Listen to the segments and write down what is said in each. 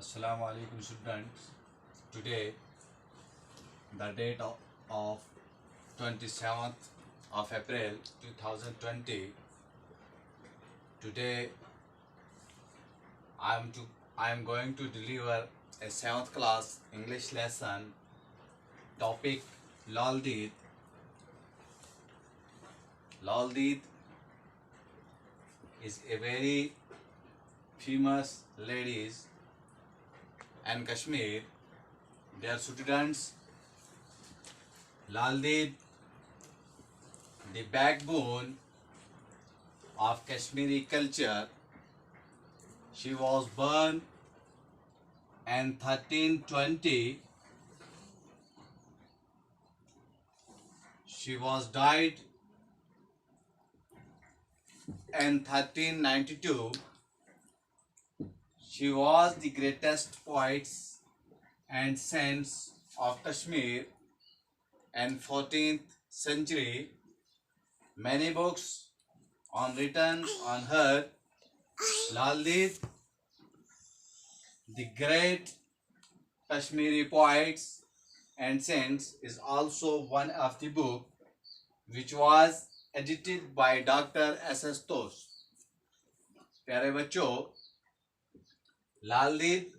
Assalamu alaikum students. Today the date of 27th of April 2020. Today I am going to deliver a 7th class English lesson. Topic Laldeed. Laldeed is a very famous ladies and Kashmir. Their students Laldeed, the backbone of Kashmiri culture. She was born in 1320. She was died in 1392. She was the greatest poets and saints of Kashmir in 14th century. Many books on written on her. Laldeed, the great Kashmiri poets and saints, is also one of the book which was edited by Dr. S.S. Tosh. प्यारे बच्चों, लालदीद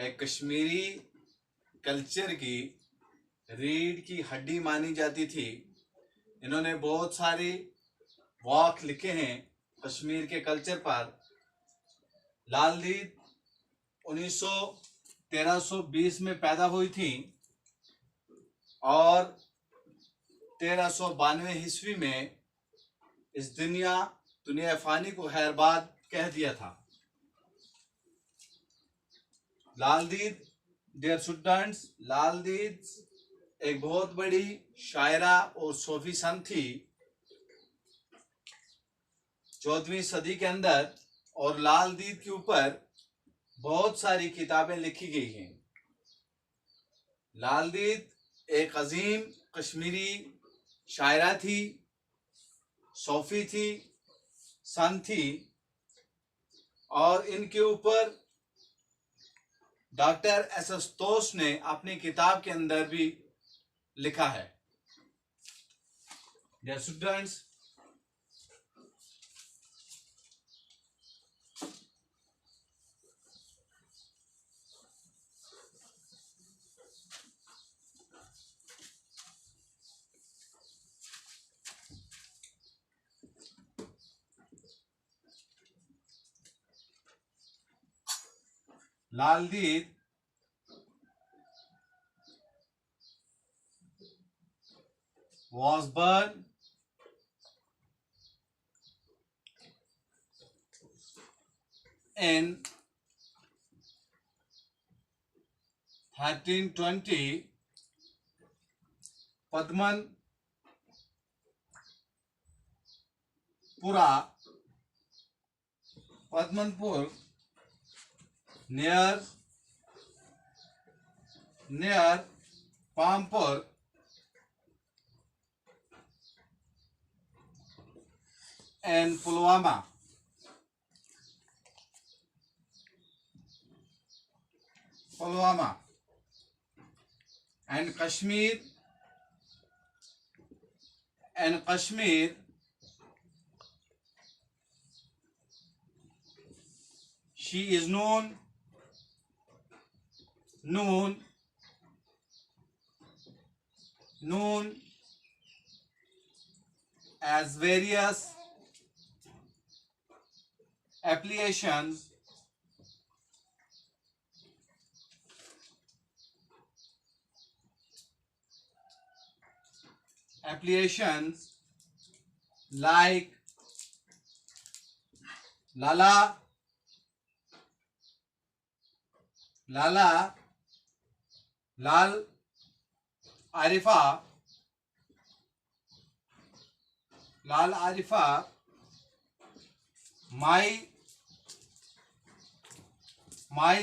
एक Kashmiri culture की रीढ़ की हड्डी मानी जाती थी। इन्होंने बहुत सारे वॉक लिखे हैं कश्मीर के कल्चर पर। लालदीद 1320 में पैदा हुई थी और 1392 ईस्वी में इस दुनिया फानी को खैरबाद कह दिया था। लालदीद डियर स्टूडेंट्स, लालदीद एक बहुत बड़ी शायरा और सूफी संत थी 14वीं सदी के अंदर, और लालदीद के ऊपर बहुत सारी किताबें लिखी गई हैं। लालदीद एक अजीम कश्मीरी शायरा थी, सूफी थी, संत थी, और इनके ऊपर डॉक्टर एस एस तोश ने अपनी किताब के अंदर भी लिखा है। Dear students, Laldeed was born in 1320 Padmanpur near Pampur and Pulwama. And Kashmir she is known as various appellations like Lala, Lal Arifa, my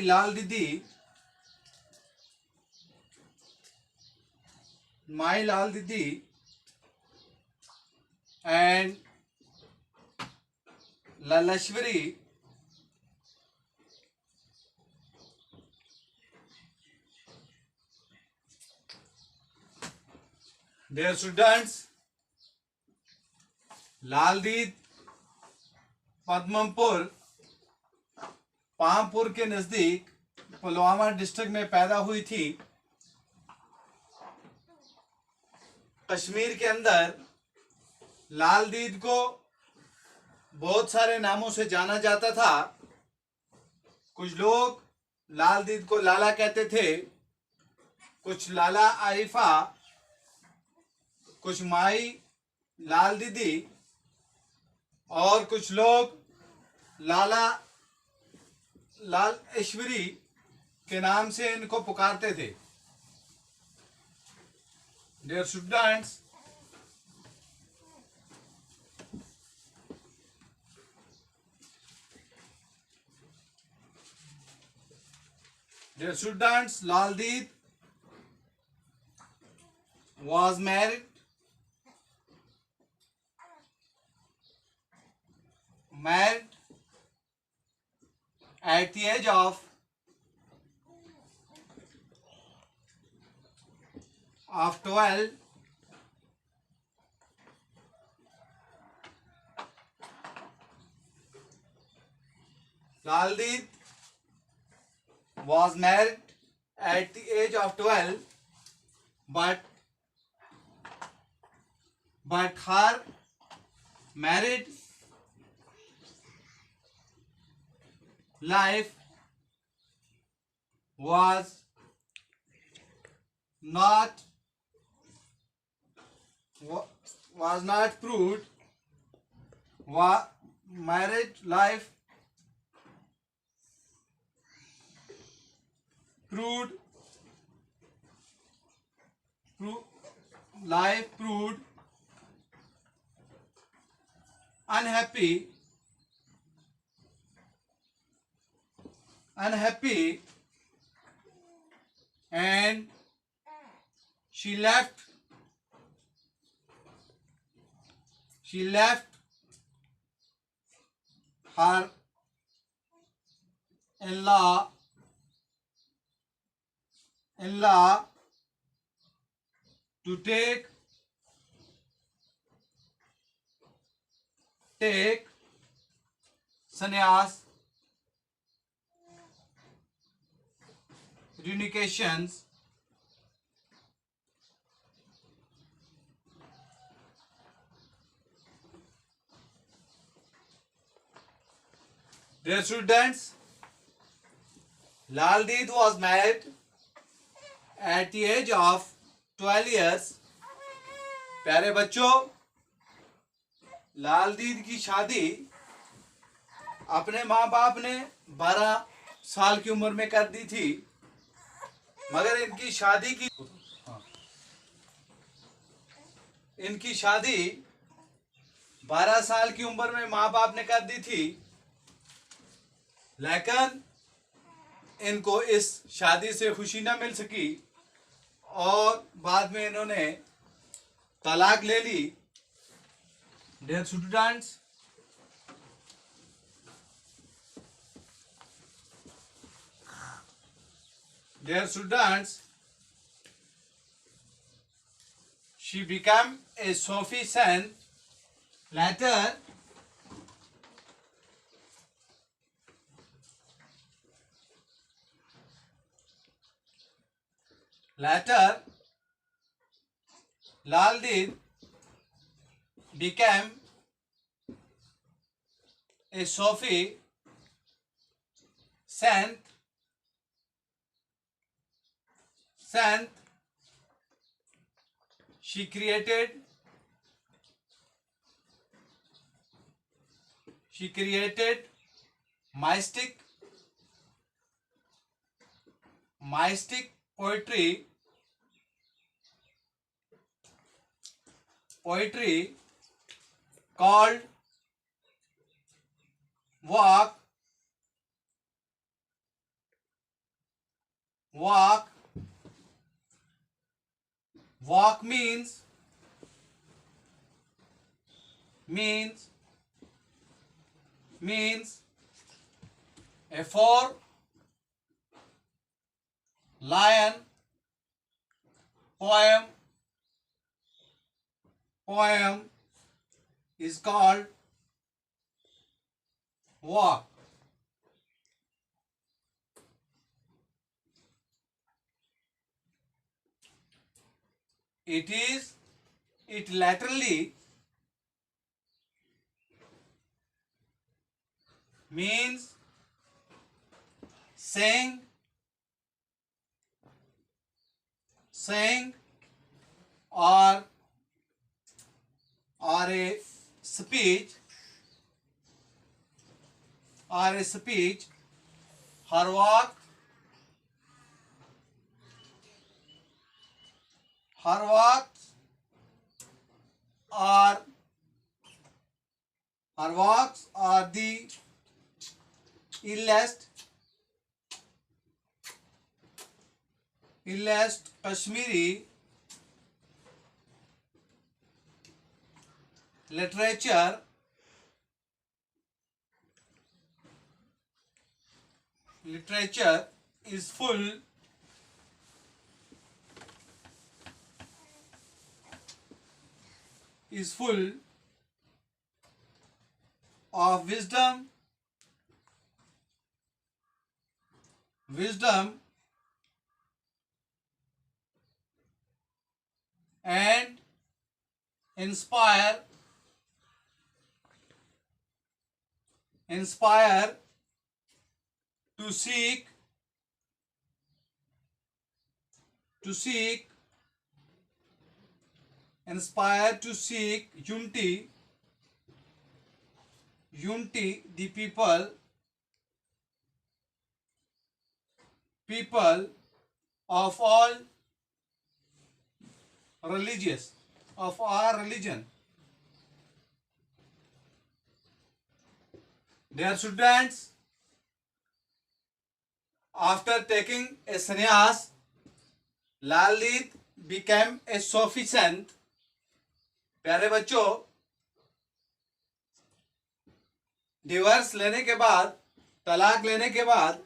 Lal Didi, and Lalashwari, Dear students, Lal Ded Padmapur Pampore के नजदीक पुलवामा डिस्ट्रिक्ट में पैदा हुई थी। कश्मीर के अंदर लालदीद को बहुत सारे नामों से जाना जाता था। कुछ लोग लालदीद को लाला कहते थे, कुछ लाला आरिफा, कुछ माई लाल दीदी और कुछ लोग लाला लाल ऐश्वरी के नाम से इनको पुकारते थे। Dear students, Laldeed was married at the age of 12. Laldeed was married at the age of 12, but her married life was not proved. Marriage life proved unhappy and she left her in-law to take sannyas, renunciations. Dear students, Laldeed was married at the age of 12 years. प्यारे बच्चों, लालदीद की शादी अपने माँ बाप ने 12 साल की उम्र में कर दी थी, मगर इनकी शादी 12 साल की उम्र में माँ बाप ने कर दी थी, लेकिन इनको इस शादी से खुशी न मिल सकी और बाद में इन्होंने तलाक ले ली। Dear students, she became a Sufi saint. Later, Laldeed became a Sufi saint. She created mystic poetry called walk. Walk means a four-line poem poem is called Walk. It literally means saying or a speech her walk are her walks are the illest Kashmiri literature is full of wisdom and inspire to seek unity the people of all religious of our religion. Dear students, after taking a sannyas, Lalit became a Sufi saint. प्यारे बच्चों, divorce लेने के बाद, तलाक लेने के बाद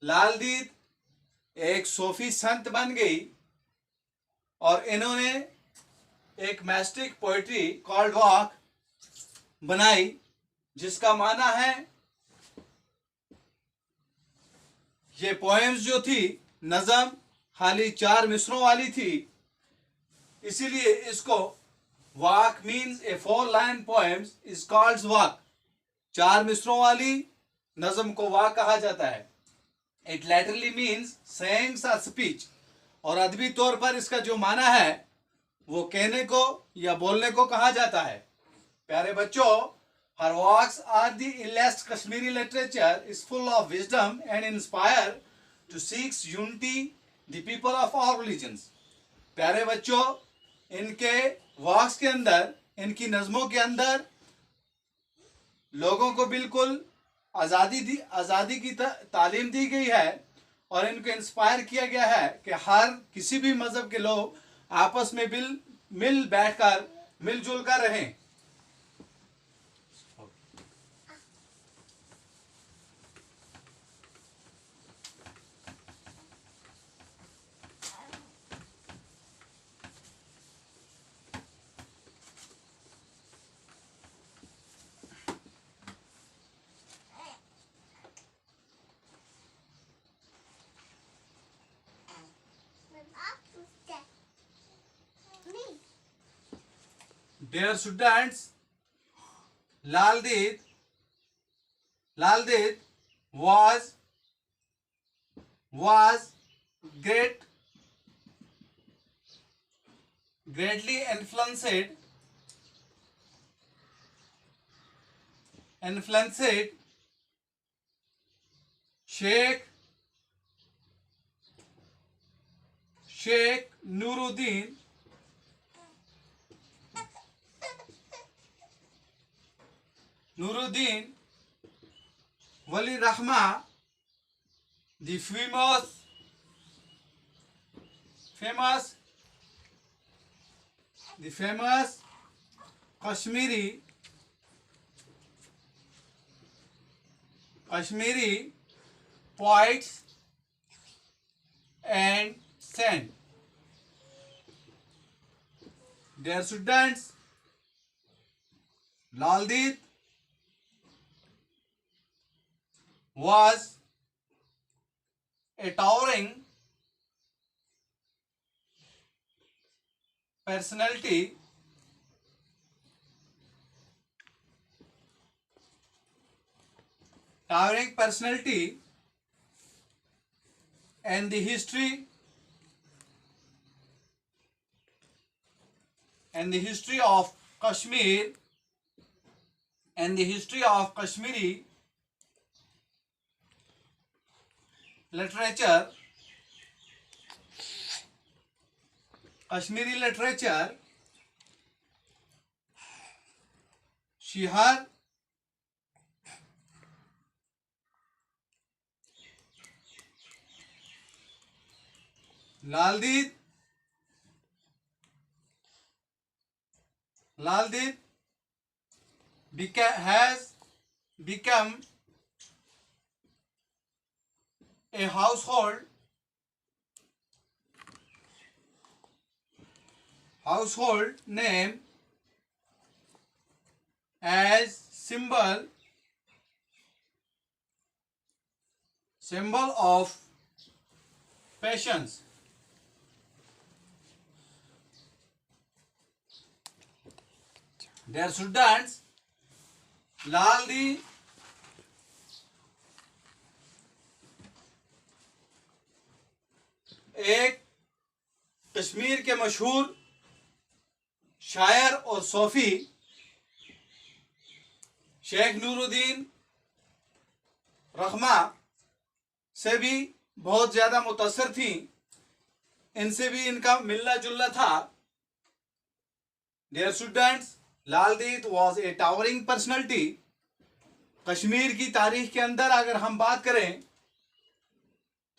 लाल दीद एक सूफी संत बन गई और इन्होंने एक मैस्टिक पोएट्री कॉल्ड वॉक बनाई, जिसका माना है, ये पोएम्स जो थी नज़म खाली 4 मिसरों वाली थी, इसीलिए इसको walk means A 4-line poems is called walk. 4 मिसरों वाली नज़म को वॉक कहा जाता है। इट लैटरली मीन्स सेइंग्स और स्पीच, और अदबी तौर पर इसका जो माना है वो कहने को या बोलने को कहा जाता है। प्यारे बच्चों, her works are the illest Kashmiri literature is full of wisdom and inspire to seek unity the people of all religions। प्यारे बच्चों, इनके वर्क्स के अंदर, इनकी नज़मों के अंदर लोगों को बिल्कुल आज़ादी की तालीम दी गई है और इनको इंस्पायर किया गया है कि हर किसी भी मज़हब के लोग आपस में मिल बैठकर मिलजुल कर रहें। Dear students, Lal Ded was greatly influenced Sheikh Nuruddin Wali Rahma, the famous Kashmiri poets and saint। Dear students, Laldeep was a towering personality and the history of Kashmir and the history of literature Kashmiri literature. Shihar Laldeep has become a household name as symbol of patience. Dear students, Laldeep एक कश्मीर के मशहूर शायर और सूफी शेख नूरुद्दीन रहमा से भी बहुत ज़्यादा मुतासर थी. इनसे भी इनका मिलना जुलना था. Dear students, लालदीद was a towering personality. Kashmir की तारीख के अंदर अगर हम बात करें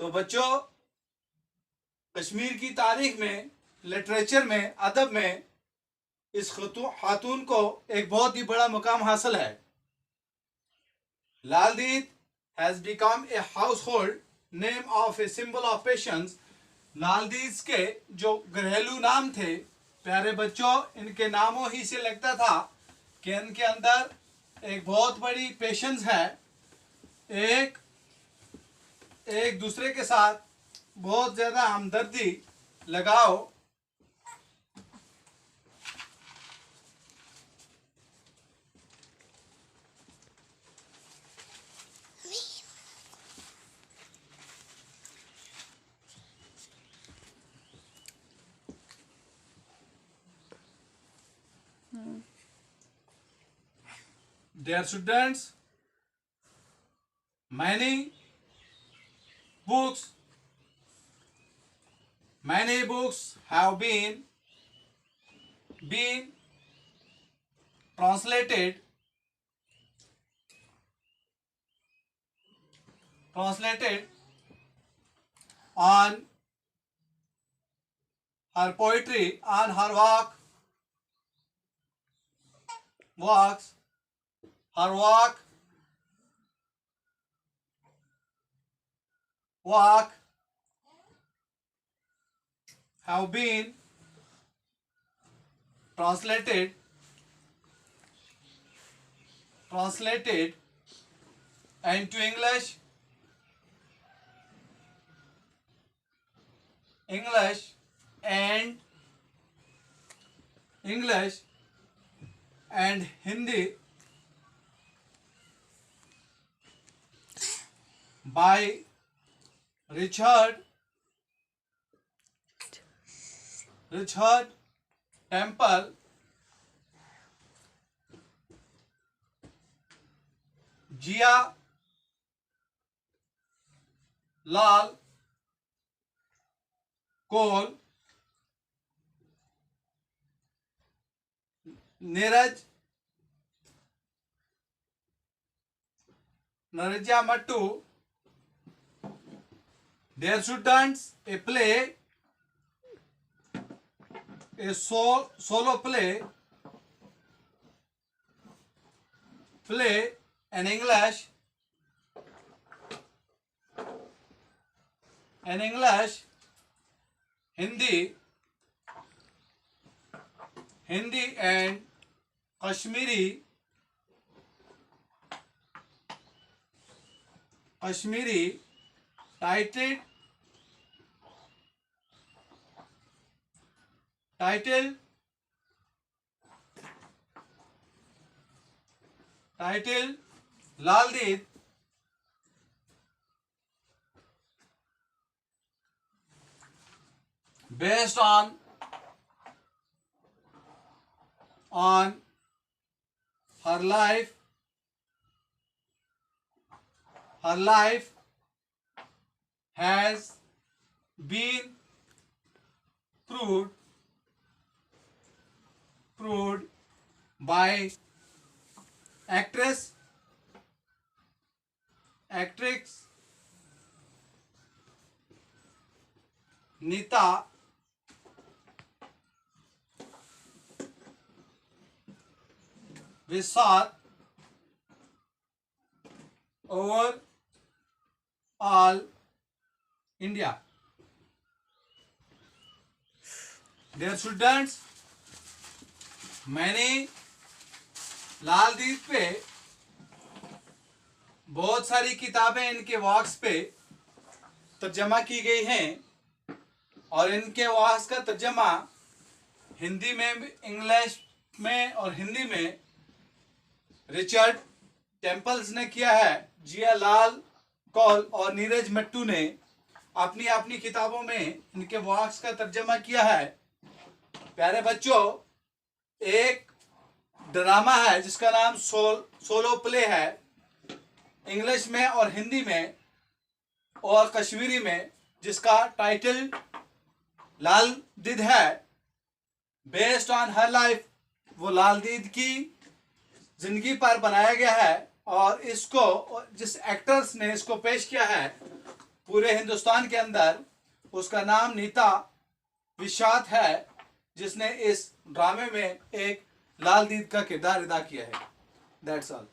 तो बच्चों, कश्मीर की तारीख में, लिटरेचर में, अदब में इस खातून को एक बहुत ही बड़ा मुकाम हासिल है. लालदीद has become a household name of a symbol of patience. लालदीद के जो घरेलू नाम थे, प्यारे बच्चों, इनके नामों ही से लगता था कि इनके अंदर एक बहुत बड़ी पेशेंस है. एक दूसरे के साथ बहुत ज़्यादा हमदर्दी, लगाओ. Dear students, many books have been translated on her poetry, on her works. Her work have been translated into English and Hindi by Richard Temple, Jia Lal Cole, Narija Mattu. Dear students, a play, a solo play in English, Hindi Hindi and Kashmiri title Lal Deed based on her life has been proved by actress Nita Vishal over all India. Dear students, मैंने लाल दीद पे बहुत सारी किताबें इनके works पे तर्जमा की गई हैं और इनके वर्क्स का तर्जमा हिंदी में, इंग्लिश में और हिंदी में रिचर्ड टेम्पल्स ने किया है। जिया लाल कौल और नीरज मट्टू ने अपनी अपनी किताबों में इनके वर्क्स का तर्जमा किया है। प्यारे बच्चों, एक ड्रामा है जिसका नाम सोलो प्ले है, इंग्लिश में और हिंदी में और कश्मीरी में, जिसका टाइटल लाल दीद है। बेस्ड ऑन हर लाइफ, वो लाल दीद की जिंदगी पर बनाया गया है और इसको जिस एक्टर्स ने इसको पेश किया है पूरे हिंदुस्तान के अंदर, उसका नाम नीता विशात है, जिसने इस ड्रामे में एक लाल दीद का किरदार अदा किया है। That's all.